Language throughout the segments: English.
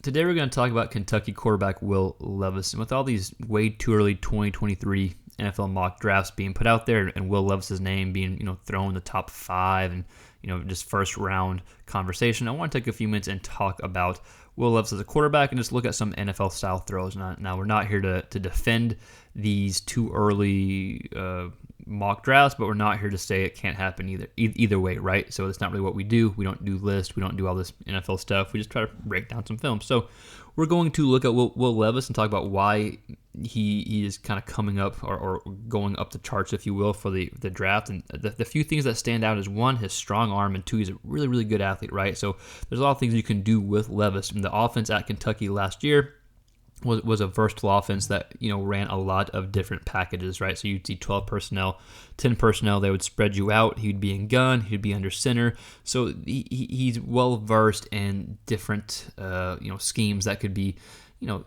Today we're going to talk about Kentucky quarterback Will Levis. And with all these way too early 2023 NFL mock drafts being put out there and Will Levis's name being, thrown in the top 5 and, just first round conversation, I want to take a few minutes and talk about Will Levis as a quarterback and just look at some NFL style throws. Now we're not here to defend these too early mock drafts, but we're not here to say it can't happen either way, right? So it's not really what we do. We don't do lists. We don't do all this NFL stuff. We just try to break down some film. So we're going to look at Will Levis and talk about why he is kind of coming up or going up the charts, if you will, for the draft. And the few things that stand out is, one, his strong arm, and two, he's a really, really good athlete, right? So there's a lot of things you can do with Levis. And the offense at Kentucky last year was a versatile offense that ran a lot of different packages, right? So you'd see 12 personnel, 10 personnel. They would spread you out. He'd be in gun. He'd be under center. So he's well versed in different schemes that could be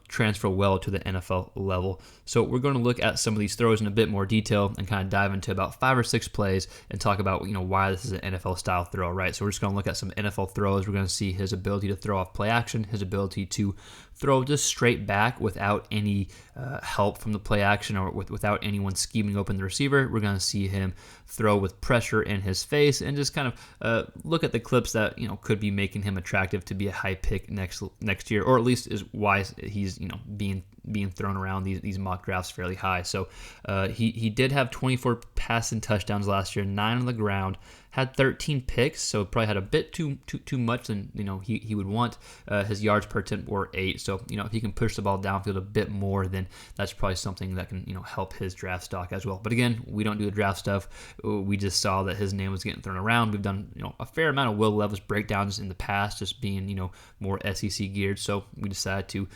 transfer well to the NFL level. So we're going to look at some of these throws in a bit more detail and kind of dive into about 5 or 6 plays and talk about why this is an NFL style throw, right? So we're just going to look at some NFL throws. We're going to see his ability to throw off play action, his ability to throw just straight back without any help from the play action or without anyone scheming open the receiver. We're going to see him throw with pressure in his face and just kind of look at the clips that could be making him attractive to be a high pick next year, or at least is why he's being thrown around these mock drafts fairly high. So he did have 24 passing touchdowns last year, 9 on the ground, had 13 picks, so probably had a bit too much than he would want. His yards per attempt were 8, so if he can push the ball downfield a bit more, then that's probably something that can help his draft stock as well. But again, we don't do the draft stuff. We just saw that his name was getting thrown around. We've done a fair amount of Will Levis breakdowns in the past, just being more SEC geared. So we decided to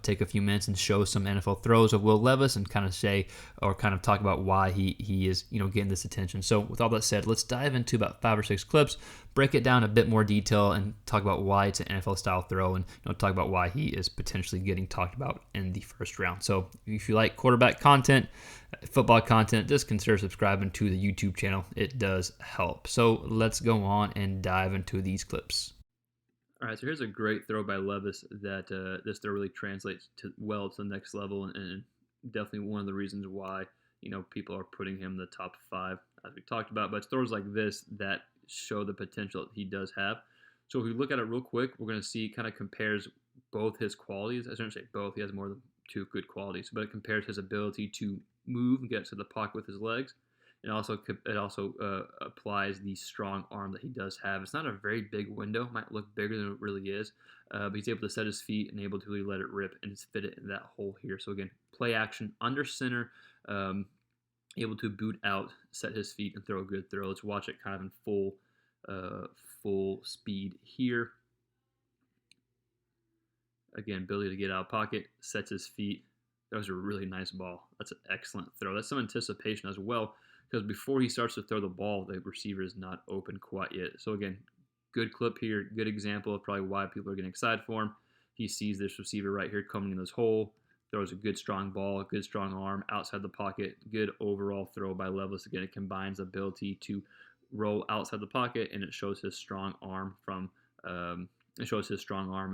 take a few minutes and show some NFL throws of Will Levis and kind of talk about why he is getting this attention. So with all that said, let's dive into about 5 or 6 clips, break it down a bit more detail, and talk about why it's an NFL style throw, and talk about why he is potentially getting talked about in the first round. So if you like quarterback content, football content, just consider subscribing to the YouTube channel. It does help. So let's go on and dive into these clips. All right, so here's a great throw by Levis that this throw really translates well to the next level, and definitely one of the reasons why people are putting him in the top 5, as we talked about. But it's throws like this that show the potential that he does have. So if we look at it real quick, we're going to see kind of compares both his qualities. I shouldn't say both. He has more than 2 good qualities, but it compares his ability to move and get to the pocket with his legs. And it also applies the strong arm that he does have. It's not a very big window. It might look bigger than it really is. But he's able to set his feet and able to really let it rip and just fit it in that hole here. So again, play action, under center, able to boot out, set his feet, and throw a good throw. Let's watch it kind of in full speed here. Again, ability to get out of pocket, sets his feet. That was a really nice ball. That's an excellent throw. That's some anticipation as well, because before he starts to throw the ball, the receiver is not open quite yet. So again, good clip here, good example of probably why people are getting excited for him. He sees this receiver right here coming in this hole, throws a good strong ball, good strong arm outside the pocket, good overall throw by Levis. Again, it combines the ability to roll outside the pocket, and it shows his strong arm and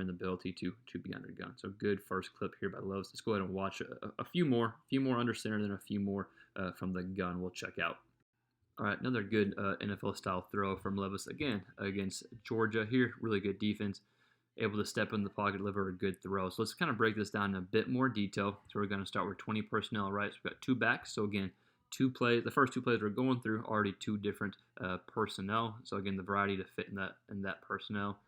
the ability to be under gun. So good first clip here by Levis. Let's go ahead and watch a few more under center, then a few more from the gun we'll check out. All right, another good NFL style throw from Levis again against Georgia here. Really good defense, able to step in the pocket, deliver a good throw. So let's kind of break this down in a bit more detail. So we're going to start with 20 personnel, right? So we've got 2 backs. So again, 2 plays. The first 2 plays we're going through are already 2 different personnel. So again, the variety to fit in that personnel.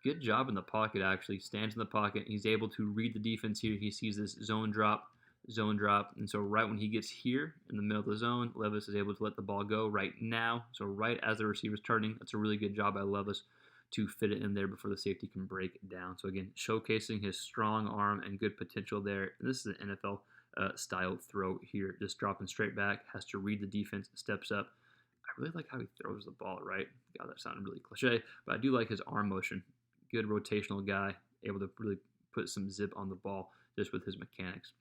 Good job in the pocket, actually. Stands in the pocket. He's able to read the defense here. He sees this zone drop. And so right when he gets here in the middle of the zone, Levis is able to let the ball go right now. So right as the receiver's turning, that's a really good job by Levis to fit it in there before the safety can break it down. So again, showcasing his strong arm and good potential there. And this is an NFL style throw here. Just dropping straight back, has to read the defense, steps up. I really like how he throws the ball, right? God, that sounded really cliche, but I do like his arm motion. Good rotational guy, able to really put some zip on the ball just with his mechanics.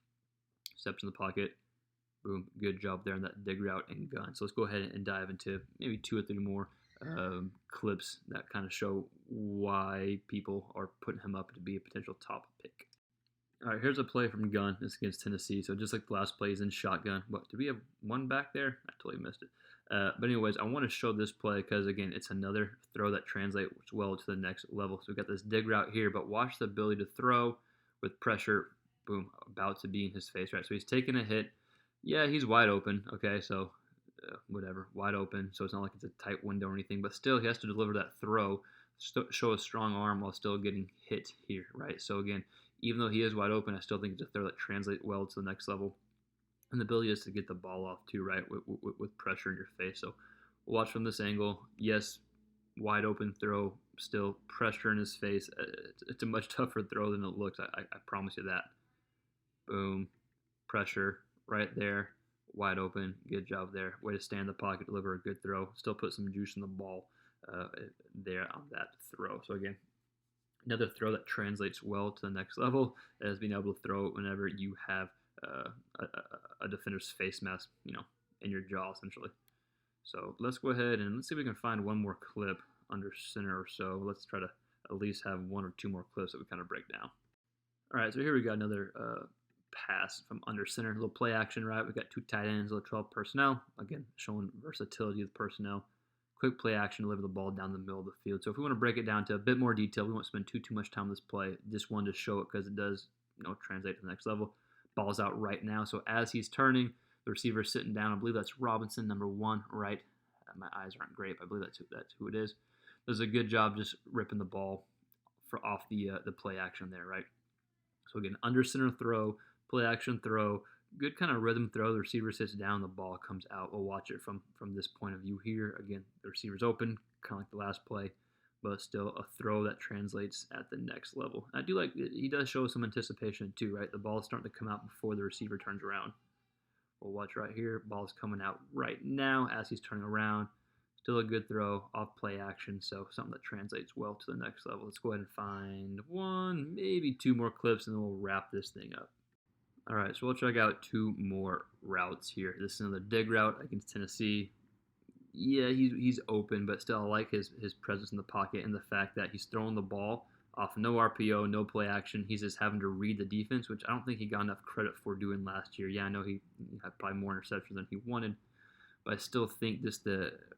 Steps in the pocket, boom, good job there on that dig route and gun. So let's go ahead and dive into maybe 2 or 3 more clips that kind of show why people are putting him up to be a potential top pick. All right, here's a play from Gunn. This is against Tennessee. So just like the last play, he's in shotgun. What, did we have one back there? I totally missed it. But anyways, I want to show this play because, again, it's another throw that translates well to the next level. So we got this dig route here, but watch the ability to throw with pressure, boom, about to be in his face, right? So he's taking a hit. Yeah, he's wide open. Okay, so whatever, wide open. So it's not like it's a tight window or anything, but still he has to deliver that throw, show a strong arm while still getting hit here, right? So again, even though he is wide open, I still think it's a throw that translates well to the next level. And the ability is to get the ball off too, right, with pressure in your face. So watch from this angle. Yes, wide open throw, still pressure in his face. It's a much tougher throw than it looks. I promise you that. Boom, pressure right there, wide open. Good job there. Way to stay in the pocket, deliver a good throw. Still put some juice in the ball there on that throw. So again, another throw that translates well to the next level is being able to throw it whenever you have a defender's face mask, in your jaw essentially. So let's go ahead and let's see if we can find one more clip under center or so. Let's try to at least have one or two more clips that we kind of break down. All right, so here we got another pass from under center, a little play action, right? We got two tight ends, little 12 personnel. Again, showing versatility of the personnel. Quick play action, deliver the ball down the middle of the field. So if we want to break it down to a bit more detail, we won't spend too much time on this play. Just wanted to show it because it does, translate to the next level. Ball's out right now. So as he's turning, the receiver's sitting down. I believe that's Robinson, number 1, right? My eyes aren't great, but I believe that's who it is. Does a good job just ripping the ball off the play action there, right? So again, under center throw, play action throw, good kind of rhythm throw. The receiver sits down, the ball comes out. We'll watch it from this point of view here. Again, the receiver's open, kind of like the last play, but still a throw that translates at the next level. I do like, he does show some anticipation too, right? The ball's starting to come out before the receiver turns around. We'll watch right here. Ball's coming out right now as he's turning around. Still a good throw off play action, so something that translates well to the next level. Let's go ahead and find one, maybe two more clips, and then we'll wrap this thing up. All right, so we'll check out two more routes here. This is another dig route against Tennessee. Yeah, he's open, but still I like his presence in the pocket and the fact that he's throwing the ball off no RPO, no play action. He's just having to read the defense, which I don't think he got enough credit for doing last year. Yeah, I know he had probably more interceptions than he wanted, but I still think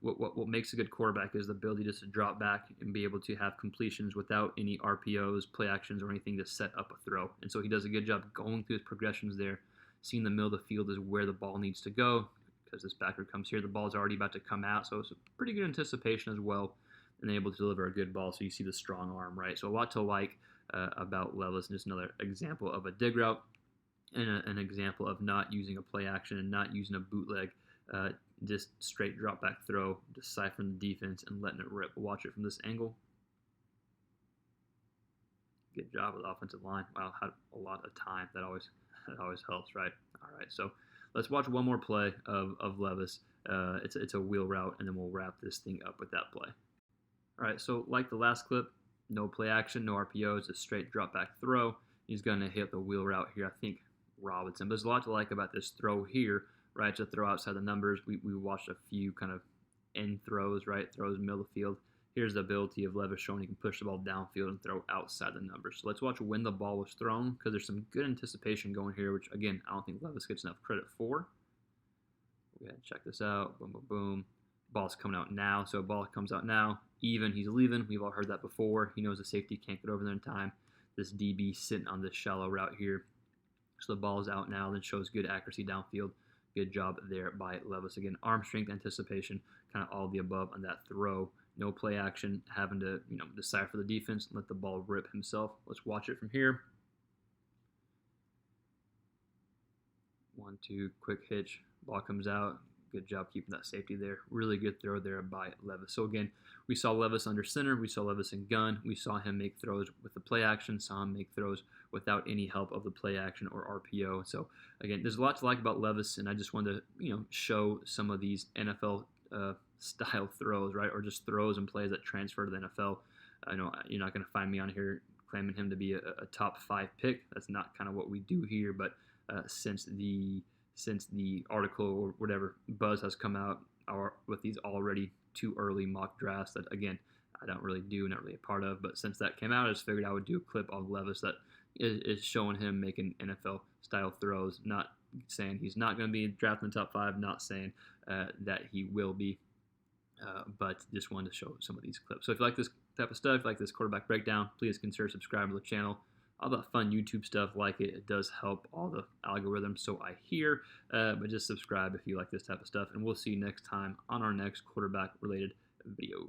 what makes a good quarterback is the ability just to drop back and be able to have completions without any RPOs, play actions, or anything to set up a throw. And so he does a good job going through his progressions there, seeing the middle of the field is where the ball needs to go. Because this backer comes here, the ball's already about to come out, so it's a pretty good anticipation as well, and able to deliver a good ball. So you see the strong arm, right? So a lot to like about Levis. Just another example of a dig route, and an example of not using a play action and not using a bootleg. Just straight drop back throw, deciphering the defense and letting it rip. Watch it from this angle. Good job with the offensive line. Wow, had a lot of time. That always helps, right? All right, so let's watch one more play of Levis. It's a wheel route, and then we'll wrap this thing up with that play. All right, so like the last clip, no play action, no RPOs, a straight drop back throw. He's going to hit the wheel route here. I think Robinson. But there's a lot to like about this throw here, right? To throw outside the numbers. We watched a few kind of end throws, right? Throws middle of the field. Here's the ability of Levis showing he can push the ball downfield and throw outside the numbers. So let's watch when the ball was thrown, because there's some good anticipation going here, which, again, I don't think Levis gets enough credit for. Go ahead and check this out. Boom, boom, boom. Ball's coming out now. So ball comes out now. Even, he's leaving. We've all heard that before. He knows the safety can't get over there in time. This DB sitting on this shallow route here. So the ball is out now, then shows good accuracy downfield. Good job there by Levis. Again, arm strength, anticipation, kind of all the above on that throw. No play action, having to decipher the defense and let the ball rip himself. Let's watch it from here. 1-2, quick hitch, ball comes out. Good job keeping that safety there. Really good throw there by Levis. So again, we saw Levis under center. We saw Levis in gun. We saw him make throws with the play action. Saw him make throws without any help of the play action or RPO. So again, there's a lot to like about Levis, and I just wanted to show some of these NFL style throws, right, or just throws and plays that transfer to the NFL. I know you're not going to find me on here claiming him to be a top 5 pick. That's not kind of what we do here. But since the article or whatever buzz has come out with these already too early mock drafts that, again, I don't really do, not really a part of. But since that came out, I just figured I would do a clip on Levis that is showing him making NFL-style throws, not saying he's not going to be drafted in the top 5, not saying that he will be, but just wanted to show some of these clips. So if you like this type of stuff, if you like this quarterback breakdown, please consider subscribing to the channel. All that fun YouTube stuff, like it does help all the algorithms, so I hear. But just subscribe if you like this type of stuff, and we'll see you next time on our next quarterback-related video.